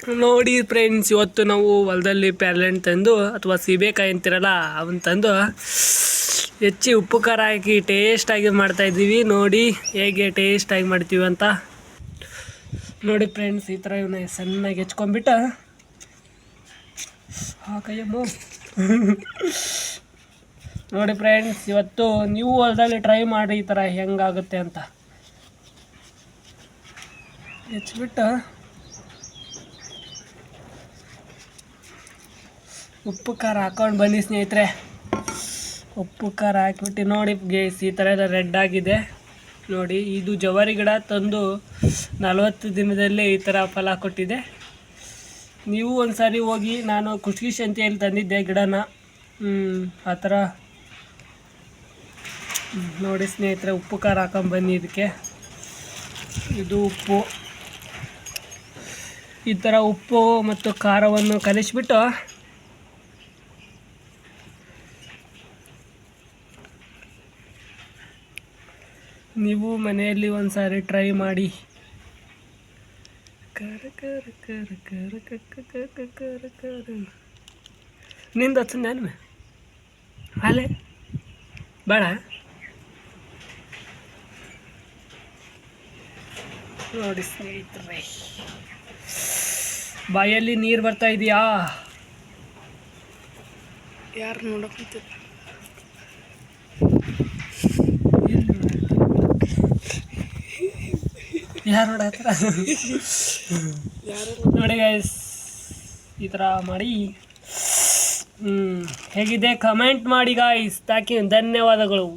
ನೋಡಿ ಫ್ರೆಂಡ್ಸ್, ಇವತ್ತು ನಾವು ಹೊಲದಲ್ಲಿ ಪ್ಯಾರ್ಲೆಂಟ್ ತಂದು ಅಥವಾ ಸೀಬೆಕಾಯಿ ಅಂತಿರಲ್ಲ ಅವನ್ನ ತಂದು ಹೆಚ್ಚಿ ಉಪ್ಪು ಖಾರ ಹಾಕಿ ಟೇಸ್ಟಾಗಿ ಮಾಡ್ತಾಯಿದ್ದೀವಿ. ನೋಡಿ ಹೇಗೆ ಟೇಸ್ಟಾಗಿ ಮಾಡ್ತೀವಿ ಅಂತ ನೋಡಿ ಫ್ರೆಂಡ್ಸ್. ಈ ಥರ ಇವನ್ನ ಸಣ್ಣಗೆ ಹೆಚ್ಕೊಂಡ್ಬಿಟ್ಟು ಕೈಯಮ್ಮು ನೋಡಿ ಫ್ರೆಂಡ್ಸ್, ಇವತ್ತು ನೀವು ಹೊಲದಲ್ಲಿ ಟ್ರೈ ಮಾಡಿ ಈ ಥರ ಹೆಂಗಾಗುತ್ತೆ ಅಂತ. ಹೆಚ್ಚಿಬಿಟ್ಟು ಉಪ್ಪು ಖಾರ ಹಾಕೊಂಡು ಬನ್ನಿ ಸ್ನೇಹಿತರೆ. ಉಪ್ಪು ಖಾರ ಹಾಕ್ಬಿಟ್ಟು ನೋಡಿ ಗೇಸ್, ಈ ಥರ ಎಲ್ಲ ರೆಡ್ ಆಗಿದೆ ನೋಡಿ. ಇದು ಜವಾರಿ ಗಿಡ ತಂದು 40 ದಿನದಲ್ಲೇ ಈ ಥರ ಫಲ ಕೊಟ್ಟಿದೆ. ನೀವು ಒಂದು ಸಾರಿ ಹೋಗಿ, ನಾನು ಖುಷ್ಕಿ ಸಂತೆಯಲ್ಲಿ ತಂದಿದ್ದೆ ಗಿಡನ, ಆ ಥರ ನೋಡಿ ಸ್ನೇಹಿತರೆ. ಉಪ್ಪು ಖಾರ ಹಾಕೊಂಡು ಬನ್ನಿ ಇದಕ್ಕೆ. ಇದು ಉಪ್ಪು, ಈ ಥರ ಉಪ್ಪು ಮತ್ತು ಖಾರವನ್ನು ಕಲಿಸ್ಬಿಟ್ಟು ನೀವು ಮನೆಯಲ್ಲಿ ಒಂದು ಸಾರಿ ಟ್ರೈ ಮಾಡಿ. ನಿಂದು ಹಚ್ಚ ನಾನು ಅಲ್ಲೇ ಬೇಡ. ನೋಡಿ ಸ್ನೇಹಿತರೆ, ಬಾಯಲ್ಲಿ ನೀರು ಬರ್ತಾ ಇದೆಯಾ? ಯಾರು ನೋಡಕ್ಕೆ ಯಾರು ನೋಡತ್ತಾರ ನೋಡಿ ಗೈಸ್. ಈ ಥರ ಮಾಡಿ ಹೇಗಿದೆ ಕಮೆಂಟ್ ಮಾಡಿ ಗಾಯ್ಸ್. ಧನ್ಯವಾದಗಳು.